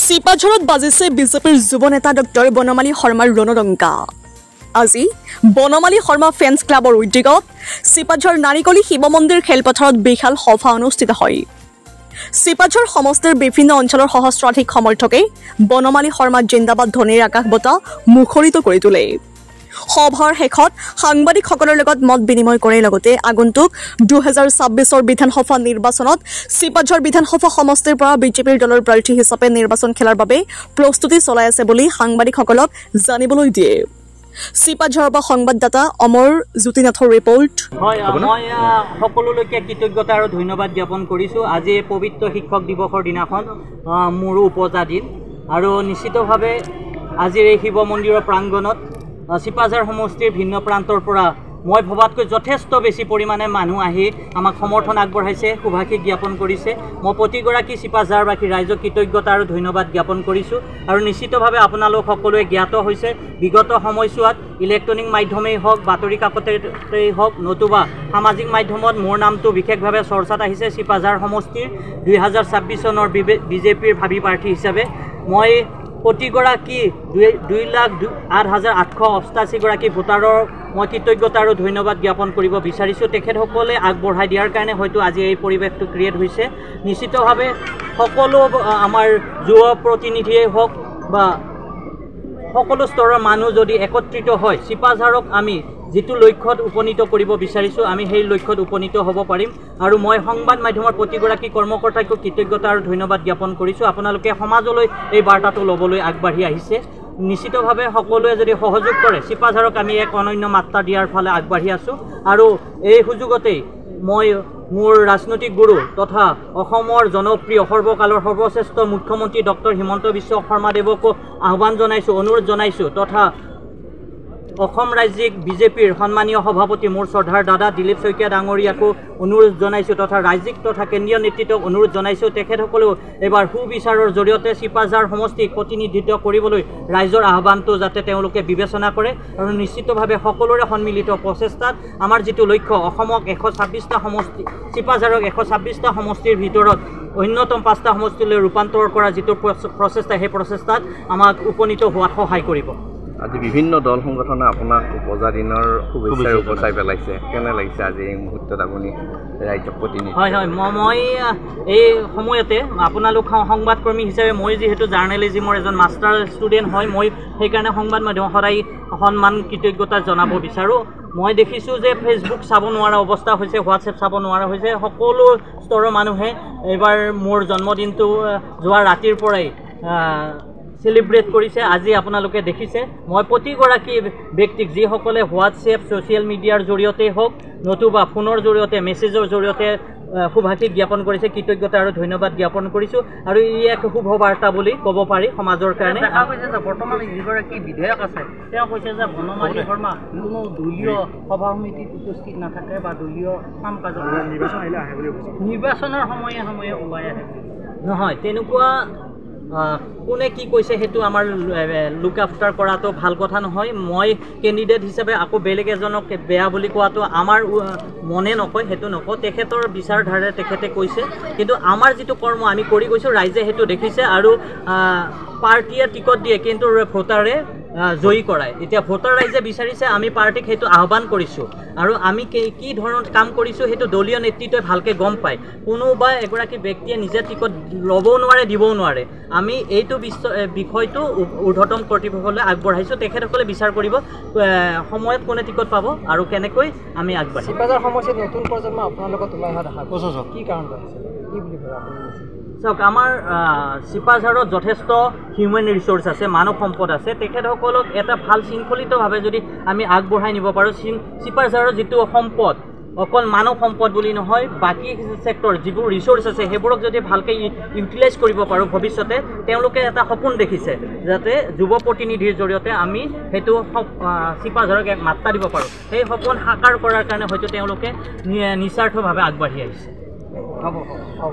চিপাঝাৰত বাজিছে বিজেপিৰ যুৱ নেতা ডক্টৰ বনমালী শৰ্মাৰ ৰণডংকা। আজি বনমালী শৰ্মা ফেন্স ক্লাবৰ উদ্যোগত চিপাঝাৰ নাৰিকলী শিৱ মন্দিৰ খেলপথাৰত বিশাল সভা অনুষ্ঠিত হয়। চিপাঝাৰ সমষ্টিৰ বিভিন্ন অঞ্চলৰ সহস্ৰাধিক সমৰ্থকে বনমালী শৰ্মা জিন্দাবাদ ধ্বনিৰ আকাশ বঁটা মুখৰিত কৰি তোলে। সভাৰ শেষত সাংবাদিকসকলৰ লগত মত বিনিময় কৰে লগতে আগন্তুক 2026 বিধানসভা নিৰ্বাচনত চিপাঝাৰ বিধানসভা সমষ্টিৰ পৰা বিজেপিৰ দলৰ প্ৰাৰ্থী হিচাপে নিৰ্বাচন খেলাৰ বাবে প্ৰস্তুতি চলাই আছে বুলি সাংবাদিকসকলক জানিবলৈ দিয়ে। চিপাঝাৰৰ পৰা সংবাদদাতা অমৰ জ্যোতিনাথৰ ৰিপৰ্ট। হয়, মই সকলোলৈকে কৃতজ্ঞতা আৰু ধন্যবাদ জ্ঞাপন কৰিছোঁ। আজি পবিত্ৰ শিক্ষক দিৱসৰ দিনাখন মোৰো উপজা দিন আৰু নিশ্চিতভাৱে আজিৰ এই শিৱ মন্দিৰৰ প্ৰাংগণত চিপাঝাৰ সমষ্টিৰ ভিন্ন প্ৰান্তৰ পৰা মই ভবাতকৈ যথেষ্ট বেছি পৰিমাণে মানুহ আহি আমাক সমৰ্থন আগবঢ়াইছে, শুভাশীষ জ্ঞাপন কৰিছে। মই প্ৰতিগৰাকী চিপাঝাৰবাসী ৰাইজক কৃতজ্ঞতা আৰু ধন্যবাদ জ্ঞাপন কৰিছোঁ। আৰু নিশ্চিতভাৱে আপোনালোক সকলোৱে জ্ঞাত হৈছে বিগত সময়ছোৱাত ইলেক্ট্ৰনিক মাধ্যমেই হওক, বাতৰি কাকতেই হওক, নতুবা সামাজিক মাধ্যমত মোৰ নামটো বিশেষভাৱে চৰ্চাত আহিছে। চিপাঝাৰ সমষ্টিৰ 2026 চনৰ বিজেপিৰ ভাবি প্ৰাৰ্থী হিচাপে মই প্ৰতিগৰাকী 2,08,888 গৰাকী ভোটাৰৰ মই কৃতজ্ঞতা আৰু ধন্যবাদ জ্ঞাপন কৰিব বিচাৰিছোঁ। তেখেতসকলে আগবঢ়াই দিয়াৰ কাৰণে হয়তো আজি এই পৰিৱেশটো ক্ৰিয়েট হৈছে। নিশ্চিতভাৱে সকলো আমাৰ যুৱ প্ৰতিনিধিয়ে হওক বা সকলো স্তৰৰ মানুহ যদি একত্ৰিত হয়, চিপাঝাৰক আমি যিটো লক্ষ্যত উপনীত কৰিব বিচাৰিছোঁ আমি সেই লক্ষ্যত উপনীত হ'ব পাৰিম। আৰু মই সংবাদ মাধ্যমৰ প্ৰতিগৰাকী কৰ্মকৰ্তাকো কৃতজ্ঞতা আৰু ধন্যবাদ জ্ঞাপন কৰিছোঁ। আপোনালোকে সমাজলৈ এই বাৰ্তাটো ল'বলৈ আগবাঢ়ি আহিছে। নিশ্চিতভাৱে সকলোৱে যদি সহযোগ কৰে চিপাঝাৰক আমি এক অনন্য মাত্ৰা দিয়াৰ ফালে আগবাঢ়ি আছোঁ। আৰু এই সুযোগতেই মই মোৰ ৰাজনৈতিক গুৰু তথা অসমৰ জনপ্ৰিয় সৰ্বকালৰ সৰ্বশ্ৰেষ্ঠ মুখ্যমন্ত্ৰী ডক্টৰ হিমন্ত বিশ্ব শৰ্মাদেৱকো আহ্বান জনাইছোঁ, অনুৰোধ জনাইছোঁ তথা অসম ৰাজ্যিক বিজেপিৰ সন্মানীয় সভাপতি মোৰ শ্ৰদ্ধাৰ দাদা দিলীপ শইকীয়া ডাঙৰীয়াকো অনুৰোধ জনাইছোঁ তথা ৰাজ্যিক তথা কেন্দ্ৰীয় নেতৃত্বক অনুৰোধ জনাইছোঁ। তেখেতসকলেও এবাৰ সুবিচাৰৰ জৰিয়তে চিপাঝাৰ সমষ্টিক প্ৰতিনিধিত্ব কৰিবলৈ ৰাইজৰ আহ্বানটো যাতে তেওঁলোকে বিবেচনা কৰে। আৰু নিশ্চিতভাৱে সকলোৰে সন্মিলিত প্ৰচেষ্টাত আমাৰ যিটো লক্ষ্য অসমক 126টা সমষ্টি, চিপাঝাৰক 126টা সমষ্টিৰ ভিতৰত অন্যতম 5টা সমষ্টিলৈ ৰূপান্তৰ কৰা যিটো প্ৰচেষ্টা, সেই প্ৰচেষ্টাত আমাক উপনীত হোৱাত সহায় কৰিব। আজি বিভিন্ন দল সংগঠনে আপোনাক উপজা দিনৰ শুভেচ্ছা উপচাই পেলাইছে, কেনে লাগিছে আজি এই মুহূৰ্তত আপুনি ৰাইজক প্ৰতিনিধি? হয়, মই এই সময়তে আপোনালোক সংবাদকৰ্মী হিচাপে মই যিহেতু জাৰ্ণেলিজিমৰ এজন মাষ্টাৰ ষ্টুডেণ্ট হয়, মই সেইকাৰণে সংবাদ মাধ্যমক সদায় সন্মান কৃতজ্ঞতা জনাব বিচাৰোঁ। মই দেখিছোঁ যে ফেচবুক চাব নোৱাৰা অৱস্থা হৈছে, হোৱাটছএপ চাব নোৱাৰা হৈছে। সকলো স্তৰৰ মানুহে এইবাৰ মোৰ জন্মদিনটো যোৱা ৰাতিৰ পৰাই চেলিব্ৰেট কৰিছে। আজি আপোনালোকে দেখিছে মই প্ৰতিগৰাকী ব্যক্তিক যিসকলে হোৱাটছএপ ছ'চিয়েল মিডিয়াৰ জৰিয়তে হওক নতুবা ফোনৰ জৰিয়তে মেছেজৰ জৰিয়তে শুভাশীষ জ্ঞাপন কৰিছে, কৃতজ্ঞতা আৰু ধন্যবাদ জ্ঞাপন কৰিছোঁ। আৰু ই এক শুভ বাৰ্তা বুলি ক'ব পাৰি সমাজৰ কাৰণে। দেখা গৈছে যে বৰ্তমান যিগৰাকী বিধায়ক আছে তেওঁ কৈছে যে বনমালী শৰ্মা কোনো দলীয় সভা সমিতিত উপস্থিত নাথাকে বা দলীয় কাম কাজত নিৰ্বাচন আহিলে আহে বুলি কৈছে। নিৰ্বাচনৰ সময়ে সময়ে ওলাই আহে নহয়, তেনেকুৱা কোনে কি কৈছে সেইটো আমাৰ লুক আফটাৰ কৰাটো ভাল কথা নহয়। মই কেণ্ডিডেট হিচাপে আকৌ বেলেগ এজনক বেয়া বুলি কোৱাটো আমাৰ মনে নকয়, সেইটো নকওঁ। তেখেতৰ বিচাৰধাৰাৰে তেখেতে কৈছে, কিন্তু আমাৰ যিটো কৰ্ম আমি কৰি গৈছোঁ ৰাইজে সেইটো দেখিছে। আৰু পাৰ্টীয়ে টিকট দিয়ে কিন্তু ভোটাৰে জয়ী কৰায়। এতিয়া ভোটাৰ ৰাইজে বিচাৰিছে, আমি পাৰ্টীক সেইটো আহ্বান কৰিছোঁ। আৰু আমি কি ধৰণৰ কাম কৰিছোঁ সেইটো দলীয় নেতৃত্বই ভালকৈ গম পায়। কোনোবা এগৰাকী ব্যক্তিয়ে নিজে টিকট ল'বও নোৱাৰে, দিবও নোৱাৰে। আমি এইটো বিষয়টো ঊৰ্ধ্বতম কৰ্তৃপক্ষলৈ আগবঢ়াইছোঁ। তেখেতসকলে বিচাৰ কৰিব সময়ত কোনে টিকট পাব আৰু কেনেকৈ আমি আগবাঢ়িম। চিপাঝাৰ সমষ্টিত নতুন প্ৰজন্ম আপোনাৰ লগত ওলাই অহা দেখা গৈছে, কি কাৰণ কি বুলি ভাবে আপুনি? চাওক, আমাৰ চিপাঝাৰত যথেষ্ট হিউমেন ৰিচোৰ্চ আছে, মানৱ সম্পদ আছে। তেখেতসকলক এটা ভাল শৃংখলিতভাৱে যদি আমি আগবঢ়াই নিব পাৰোঁ, চিপাঝাৰৰ যিটো সম্পদ অকল মানৱ সম্পদ বুলি নহয়, বাকী ছেক্টৰ যিবোৰ ৰিচোৰ্চ আছে সেইবোৰক যদি ভালকৈ ইউটিলাইজ কৰিব পাৰোঁ ভৱিষ্যতে, তেওঁলোকে এটা সপোন দেখিছে যাতে যুৱ প্ৰতিনিধিৰ জৰিয়তে আমি সেইটো চিপাঝাৰক এক মাত্ৰা দিব পাৰোঁ। সেই সপোন সাকাৰ কৰাৰ কাৰণে হয়তো তেওঁলোকে নিস্বাৰ্থভাৱে আগবাঢ়ি আহিছে। হ'ব।